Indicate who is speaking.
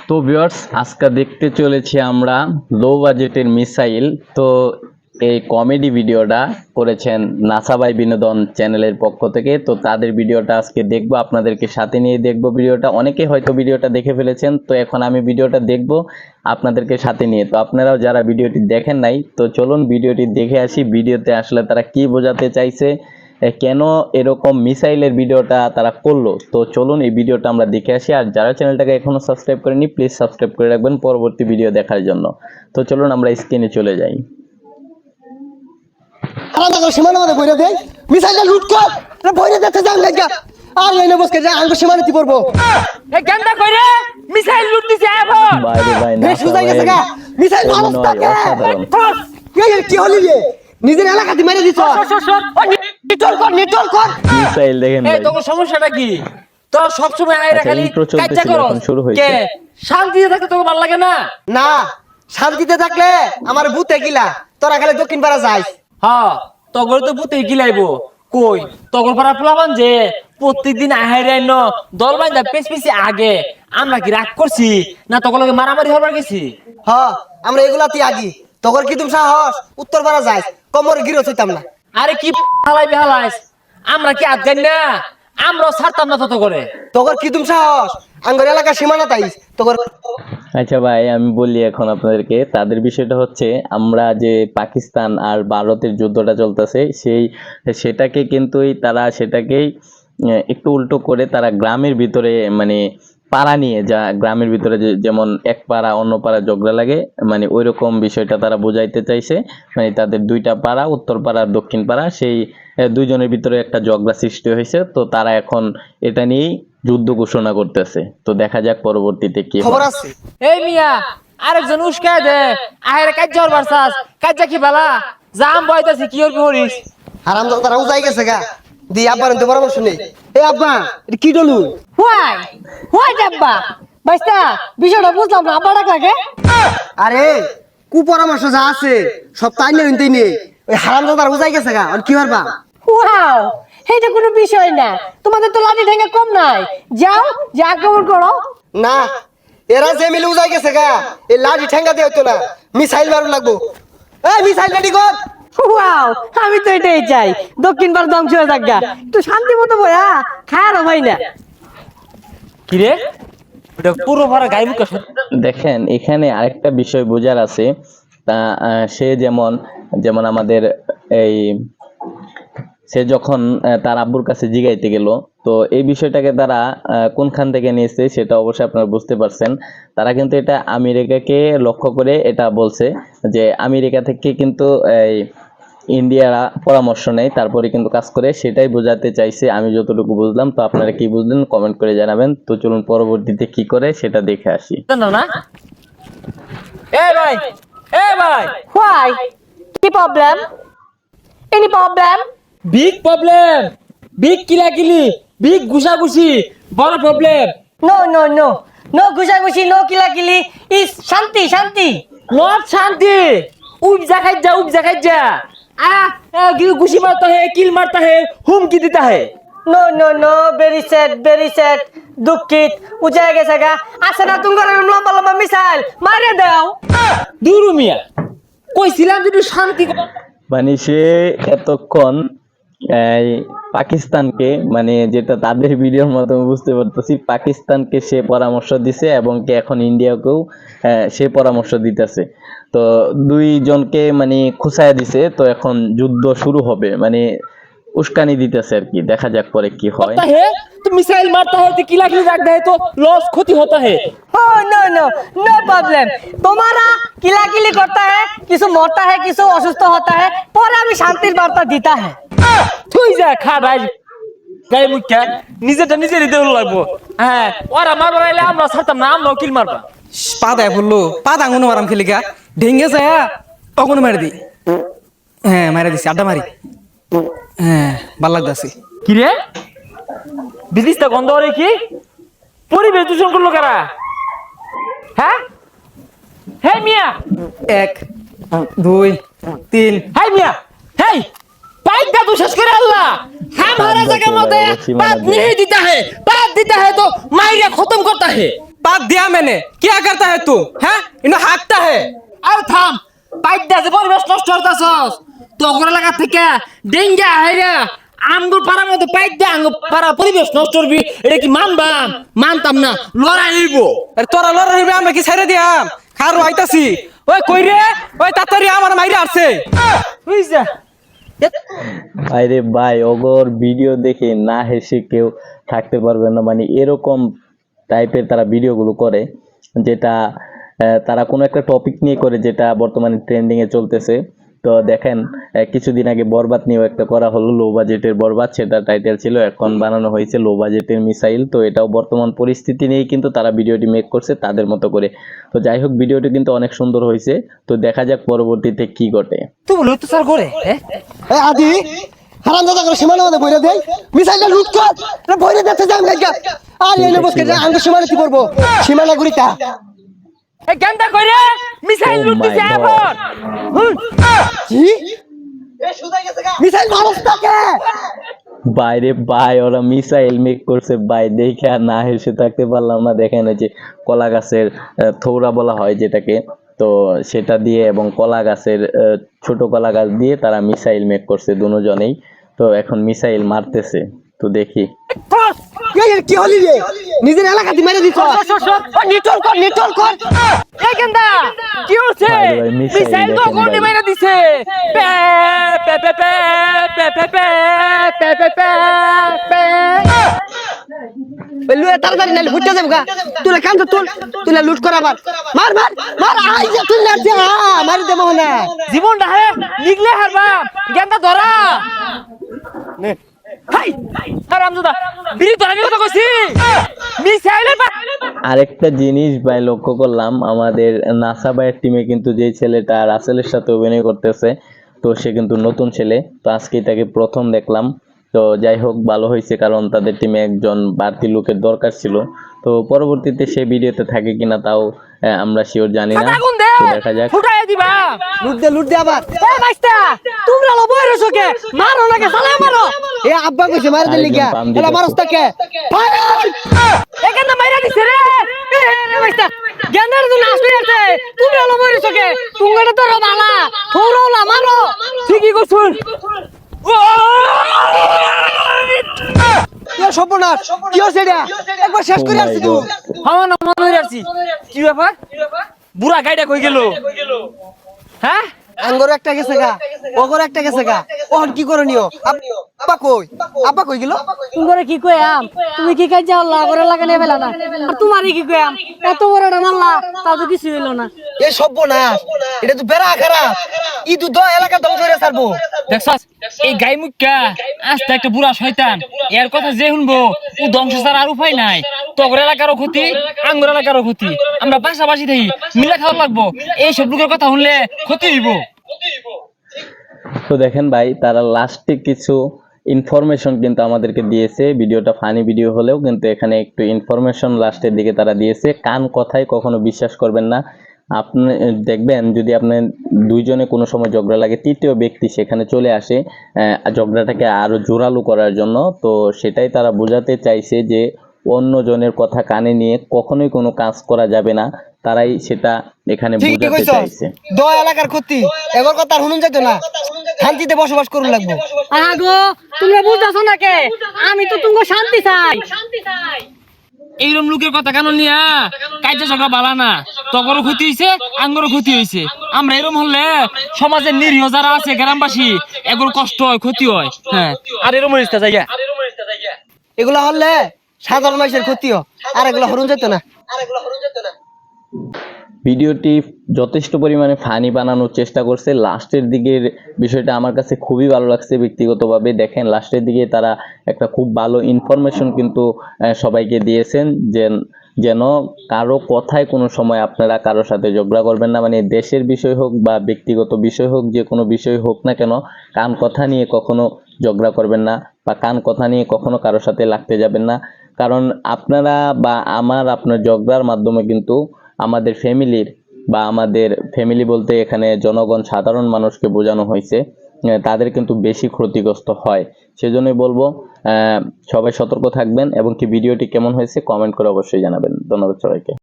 Speaker 1: তো ভিউয়ার্স আজকে দেখতে চলেছি আমরা লো বাজেটের মিসাইল। তো এই কমেডি ভিডিওটা করেছেন নাসা ভাই বিনোদন চ্যানেলের পক্ষ থেকে। তো তাদের ভিডিওটা আজকে দেখবো, আপনাদেরকে সাথে নিয়ে দেখবো ভিডিওটা। অনেকে হয়তো ভিডিওটা দেখে ফেলেছেন, তো এখন আমি ভিডিওটা দেখবো আপনাদেরকে সাথে নিয়ে। তো আপনারাও যারা ভিডিওটি দেখেন নাই, তো চলুন ভিডিওটি দেখে আসি। ভিডিওতে আসলে তারা কি বোঝাতে চাইছে, কেন এরকম মিসাইলের ভিডিওটা তারা করলো। তো চলুন এই ভিডিওটা আমরা দেখে আসি। আর যারা চ্যানেলটাকে এখনো সাবস্ক্রাইব করেনি প্লিজ সাবস্ক্রাইব করে রাখবেন পরবর্তী ভিডিও দেখার জন্য। তো চলুন আমরা স্ক্রিনে চলে যাই।
Speaker 2: সীমানা মধ্যে বইরে দেয় মিসাইলটা লুট কর বইরে দেখতে যান লাগা আর এনে বসকে যা আঙ্গ সীমানা কি করব
Speaker 3: এ কেনটা কইরে মিসাইল লুট দিছে আবো
Speaker 1: বাইরে ভাই না
Speaker 2: সুজাই গেছে গা মিসাইল মারস্তাকে কি হলি রে নিজের এলাকাতে মেরে দিছ নিটল কর
Speaker 1: মিসাইল দেখেন
Speaker 3: এই
Speaker 1: ভাই।
Speaker 3: তোর সমস্যাটা কি? তোর সব সময় আইরা
Speaker 1: আচ্ছা,
Speaker 3: খালি
Speaker 1: intro চলতেছিল,
Speaker 3: কাচ্চা করো
Speaker 1: এখন শুরু হয়েছে।
Speaker 3: কে শান্তিতে থাকতে তোকে ভালো লাগে না?
Speaker 2: না শান্তিতে থাকলে আমার ভূতে গিলা তোরা খালি দক্ষিণ পাড়া যাইস
Speaker 3: হ্যাঁ তগর তো পুতে গিলাইবো কই তগর পাড়া পোলাবান যে প্রত্যেকদিন আহারে ন দল বাইন্দা পেছপিছি আগে আমরা কি রাগ করছি না তগর লগে মারামারি হবার গেছি?
Speaker 2: হ আমরা এগুলাতে আগি তোর কি তুমি সাহস উত্তর পাড়া যাইস কোমরে গিরো হইতাম না
Speaker 3: আরে কি হালাই বেহালাইস, আমরা কি আদগান না? আমরাও ছাড়তাম না তত করে।
Speaker 2: তোর কি তুমি সাহস আঙ্গর এলাকা সীমানা তাইস তোর
Speaker 1: আচ্ছা ভাই আমি বলি এখন আপনাদেরকে, তাদের বিষয়টা হচ্ছে আমরা যে পাকিস্তান আর ভারতের যুদ্ধটা চলতেছে সেটাকে কিন্তু তারা সেটাকেই একটু উল্টো করে তারা গ্রামের ভিতরে মানে পাড়া নিয়ে যা গ্রামের ভিতরে যেমন এক পাড়া অন্য পাড়া ঝগড়া লাগে, মানে ওই রকম বিষয়টা তারা বোঝাইতে চাইছে। মানে তাদের দুইটা পাড়া উত্তর পাড়া দক্ষিণ পাড়া সেই দুইজনের ভিতরে একটা ঝগড়া সৃষ্টি হয়েছে। তো তারা এখন এটা নিয়েই যুদ্ধ ঘোষণা করতেছে। তো দেখা যাক পরবর্তীতে কি
Speaker 2: খবর
Speaker 1: হয়।
Speaker 2: আছে
Speaker 3: এই মিয়া আরেকজন উস্কায় দে আহের কাজ্জা হরবার চাস কাজ্জা কি বালা জাম বইতাছি কি হরবি হরিস?
Speaker 2: হারাম দাদা তারা উজাই গেছে গা দি আব্বার তো পরামর্শ নেই এ আব্বা এটা কি ডলু
Speaker 4: হোয়াই ডাব্বা বাইস্তা বিষয়টা বুঝলাম না আব্বা ডাক লাগে
Speaker 2: আরে কু পরামর্শ যা আছে সব তাই নেই নিতেই নেই ওই হারাম দাদা উজাই গেছে গা আর কি পারবা
Speaker 4: ওয়াও এটা কোনো বিষয় না, তোমাদের তো লাঠি ঠেঙ্গা কম নাই, যাও যে আক্রমণ করো।
Speaker 2: না এরা যে মিলে উজাই গেছে গা এই লাঠি ঠেঙ্গা দিয়ে হইতো না মিসাইল মারু লাগবো এই মিসাইল রেডি কর
Speaker 4: ওয়াও আমি তো এটাই চাই, দক্ষিণ ভারত ধ্বংস হয়ে যাক গা, একটু শান্তি মতো বয়া খায়ারও ভাই না।
Speaker 3: কি রে এটা পুরো ভরা গায়ে মুখ
Speaker 1: দেখেন এখানে আরেকটা বিষয় বোঝার আছে। তা সে যেমন যেমন আমাদের এই সে যখন তার আব্বুর কাছে জিগাইতে গেল, তো এই বিষয়টাকে তারা কোনখান থেকে নিয়েছে সেটা অবশ্যই আপনারা বুঝতে পারছেন। তারা কিন্তু এটা আমেরিকাকে লক্ষ্য করে এটা বলছে যে আমেরিকা থেকে কিন্তু এই ইন্ডিয়ারা পরামর্শ নেয় তারপরে কিন্তু কাজ করে, সেটাই বোঝাতে চাইছে আমি যতটুকু বুঝলাম। তো আপনারা কি বুঝলেন কমেন্ট করে জানাবেন। তো চলুন পরবর্তীতে কি করে সেটা দেখে আসি।
Speaker 3: জানো না? এ ভাই
Speaker 4: হোয়াই কি problem? Any problem?
Speaker 3: Big problem, big কিলাকিলি, বিগ ঘুষাঘুষি, বড় problem.
Speaker 4: No no no no ঘুষাঘুষি, নো কিলাকিলি, ইস শান্তি শান্তি।
Speaker 3: নট শান্তি, उपजा खाई जा घुसी मारता है, किल मारता है, हुमकी देता है।
Speaker 4: No no no very sad দুঃখিত উজায় গেছে গা আছে না তোমার লম্বা লম্বা মিসাইল মারে দাও
Speaker 3: দূর মিয়া কইছিলাম যদি শান্তি
Speaker 1: মানে সে এতক্ষণ এই পাকিস্তানকে মানে যেটা তাদের ভিডিওর মাধ্যমে বুঝতে পারতেছি পাকিস্তানকে সে পরামর্শ দিছে এবং কি এখন ইন্ডিয়াকেও সে পরামর্শ দিতেছে। তো দুইজনকে মানে খুঁচায় দিছে। তো এখন যুদ্ধ শুরু হবে, মানে উস্কানি দিতেছে আর কি। দেখা যাক পরে কি হয়।
Speaker 3: तो मिसाइल मारता है तो किला किली रख दे तो लॉस क्षति होता है।
Speaker 4: No no no no problem, तुम्हारा किलाकिली करता है, किसी मरता है, किसी असुस्थ होता है, पर अभी शांति वार्ता देता है।
Speaker 3: তুই যা খা ভাই গায়ে মুখা নিজেটা নিজে দিতে লাগবো। হ্যাঁ ওরা মারবার আইলে আমরা ছাড়তাম না, আমরা কিল মারবা।
Speaker 5: পা দেয় বললো পা দাঙ্গুনো মারাম খেলিকা ঢেঙ্গে যায় তখন মেরে দি। হ্যাঁ মারা দিছি আড্ডা মারি। হ্যাঁ ভাল লাগতেছে।
Speaker 3: কি রে বিদিশটা গন্ধ করে কি পরিবেশ দূষণ করলো কারা? হ্যাঁ হ্যাঁ মিয়া
Speaker 5: 1 2 3
Speaker 3: হাই মিয়া হেই पाइप का तो शेष करे अल्लाह हमारा जगह मत है बात नहीं देता है, बात देता है तो मारिया खत्म करता है।
Speaker 5: बात दिया मैंने, क्या करता है तू? हैं? इन्हें हाँकता है।
Speaker 3: আর থাম পাইপ দাসে পরিবেশ নষ্ট করতাছস তগর লাগা থেকে ডেঙ্গা আইরা আমগুর পাড়ার মধ্যে পাইপ দে আঙ্গ পাড়া পরিবেশ নষ্ট করবি এটা কি মানবাম মানতাম না লড়াই হইব
Speaker 5: अरे तोरा लड़ रही আমরা কি ছেড়ে দিয়াম? খারো আইতাছি। ওই কই রে? ওই তাড়াতাড়ি আমার মাইরে আসছে।
Speaker 3: বুঝছা
Speaker 1: আরে ভাই ওগর ভিডিও দেখে না হেসে কেউ থাকতে পারবে না, মানে এরকম টাইপের তারা ভিডিওগুলো করে যেটা তারা কোনো একটা টপিক নিয়ে করে যেটা বর্তমানে ট্রেন্ডিং এ চলতেছে। তো দেখেন কিছুদিন আগে বরবাদ নিয়েও একটা করা হলো, লো বাজেটের বরবাদ, সেটা টাইটেল ছিল, এখন বানানো হয়েছে লো বাজেটের মিসাইল। তো এটাও বর্তমান পরিস্থিতি নিয়েই কিন্তু তারা ভিডিওটি মেক করছে তাদের মতো করে। তো যাই হোক ভিডিওটি কিন্তু অনেক সুন্দর হয়েছে, তো দেখা যাক পরবর্তীতে কি ঘটে।
Speaker 3: তুই বলো তো স্যার করে হ্যাঁ
Speaker 2: এ আদি হারামজাদা করে সীমানা মধ্যে বইরে দেই মিসাইলটা লুট কর রে বইরে দেখতে যাম লাগা আর এনে বসকে আঙ্গ সীমানা কি করব সীমানা গুড়িটা
Speaker 3: এই গেন্দা কইরে মিসাইল
Speaker 1: Oh
Speaker 3: লুট দিছে
Speaker 1: my
Speaker 3: এখন
Speaker 2: কি এ সুদা গেছে গা মিসাইল মারস্তাকে
Speaker 1: বাইরে ভাই ওরা মিসাইল মেক করছে ভাই, দেখে আর না হেসে থাকতে পারলাম না। দেখেন ওই যে কলা গাছের থৌরা বলা হয় যেটাকে, তো সেটা দিয়ে এবং কলা গাছের ছোট কলা গাছ দিয়ে তারা মিসাইল মেক করছে দুজনেই। তো এখন মিসাইল মারতেছে, তো দেখি
Speaker 2: এই কি হলি রে নিজের এলাকাতে মেরে দিছ নিটল কর
Speaker 3: এই গেন্দা কি হচ্ছে
Speaker 1: ভাই ভাই, মিসাইল
Speaker 3: মিসাইল তো
Speaker 1: দেখেন
Speaker 3: কোন
Speaker 1: ভাই।
Speaker 3: মেরে দিছে পে পে পে পে পে পে পে পে পে পে
Speaker 2: লুয়ে তাড়াতাড়ি নালে ফুটে যাবে গা তুই কাম তো তুই লুট কর আবার মার মার মার আই যে তুই লাগছে মার দেব না
Speaker 3: জীবনটা হে নিগলে হারবা গেন্দা ধরা নে হাই হারামজাদা বিড়ি তো আমি কথা কইছি মিসাইলের
Speaker 1: আরেকটা জিনিস ভাই লক্ষ্য করলাম, আমাদের নাসা ভাইয়ের টিমে কিন্তু যে ছেলেটা রাসেলের সাথে অভিনয় করতেছে, তো সে কিন্তু নতুন ছেলে, তো আজকে তাকে প্রথম দেখলাম। তো যাই হোক ভালো হয়েছে, কারণ তাদের টিমে একজন বাড়তি লোকের দরকার ছিল। তো পরবর্তীতে সে ভিডিওতে থাকে কিনা তাও আমরা শিওর জানি না,
Speaker 3: আগুন দে
Speaker 1: তো দেখা যাক।
Speaker 3: ফুটাই দিবা
Speaker 2: লুট দে আবার
Speaker 4: এ মাস্টার তোমরা লো বইরে সকে মারো লাগে সালা মারো
Speaker 2: এ আব্বা কইছে মার দিলি গা
Speaker 1: আরেকজন পাম দিতেছে।
Speaker 2: এলা মারস্তাকে
Speaker 3: এ গেন্দা মাইরা দিছে রে
Speaker 4: এ মাস্টার গেন্দার তো নাস্তে আছে তোমরা লো বইরে সকে তোমরা তো রবালা থোরোলা মারো
Speaker 3: ঠিকই কইছুন
Speaker 2: এ সর্বনাশ কি হইছে এটা একবার শেষ করে আসছি তুই
Speaker 3: হাওয়া না মনে হই আসছি কি ব্যাপার বুড়া গাইডা কই গেল হ্যাঁ
Speaker 2: আঙ্গর একটা গেছে গা ওগর একটা গেছে গা ওহন কি করনিও আব্বা কই গেল
Speaker 4: তোমরা কি কইয়াম তুমি কি কাজ আল্লাহ করে লাগানে ফেলা না আর তোমারই কি কইয়াম এত বড়টা মারলা তাও তো কিছু হইলো না
Speaker 2: এ সর্বনাশ এটা তো বেড়া খারাপ ই তো এলাকা ধ্বংস করে ছাড়বো
Speaker 3: দেখছস এই গাই মুক্কা আস্তে একটা বুড়া শয়তান এর কথা যে শুনবো ও ধ্বংস ছাড়া আর উপায় নাই তগর এলাকারও ক্ষতি আঙ্গুর এলাকারও ক্ষতি আমরা পাশাপাশি থাকি মিলে খাওয়া লাগবো এই সব লোকের কথা শুনলে ক্ষতি হইব
Speaker 1: তো দেখেন ভাই তারা লাস্টে কিছু ইনফরমেশন কিন্তু আমাদেরকে দিয়েছে, ভিডিওটা ফানি ভিডিও হলেও কিন্তু এখানে একটু ইনফরমেশন লাস্টের দিকে তারা দিয়েছে। কান কথায় কখনো বিশ্বাস করবেন না। আপনি দেখবেন যদি আপনার দুইজনে কোনো সময় ঝগড়া লাগে, তৃতীয় ব্যক্তি সেখানে চলে আসে ঝগড়াটাকে আরো জোরালো করার জন্য, তো সেটাই তারা বোঝাতে চাইছে যে অন্য জনের কথা কানে নিয়ে কখনোই কোনো কাজ করা যাবে না, তারাই সেটা এখানে
Speaker 2: ঠিক
Speaker 1: বোঝাতে
Speaker 2: কইছস
Speaker 1: চাইছে।
Speaker 2: এলাকার ক্ষতি এগর কথা আর শুনুন যাইতো না, শান্তিতে বসবাস করুন লাগবো।
Speaker 4: আগো তোমরা বুঝতাছো না কে আমি তো তুমি শান্তি চাই
Speaker 3: এইরকম লোকের কথা কেন নিয়া কাজে ঝগড়া বালা না, তগরও ক্ষতি হয়েছে আঙ্গরও ক্ষতি হয়েছে। আমরা এরকম হলে সমাজের নিরীহ যারা আছে গ্রামবাসী এগুলো কষ্ট হয় ক্ষতি হয়। হ্যাঁ আর এরকম হইছে জায়গা
Speaker 2: এগুলা হলে সাধারণ মানুষের ক্ষতিও, আর এগুলা হরুন যেত না।
Speaker 1: ভিডিওটি যথেষ্ট পরিমাণে ফানি বানানোর চেষ্টা করছে। লাস্টের দিকের বিষয়টা আমার কাছে খুবই ভালো লাগছে ব্যক্তিগতভাবে। দেখেন লাস্টের দিকে তারা একটা খুব ভালো ইনফরমেশন কিন্তু সবাইকে দিয়েছেন, যেন কারো কথায় কোনো সময় আপনারা কারোর সাথে ঝগড়া করবেন না, মানে দেশের বিষয় হোক বা ব্যক্তিগত বিষয় হোক, যে কোনো বিষয় হোক না কেন, কান কথা নিয়ে কখনো ঝগড়া করবেন না বা কান কথা নিয়ে কখনো কারোর সাথে লাগতে যাবেন না। কারণ আপনারা বা আপনার ঝগড়ার মাধ্যমে কিন্তু আমাদের ফ্যামিলির বা আমাদের ফ্যামিলি বলতে এখানে জনগণ সাধারণ মানুষকে বোঝানো হয়েছে, তাদের কিন্তু বেশি ক্ষতিগ্রস্ত হয়। সেজন্যই বলবো সবাই সতর্ক থাকবেন এবং কি ভিডিওটি কেমন হয়েছে কমেন্ট করে অবশ্যই জানাবেন। ধন্যবাদ সবাইকে।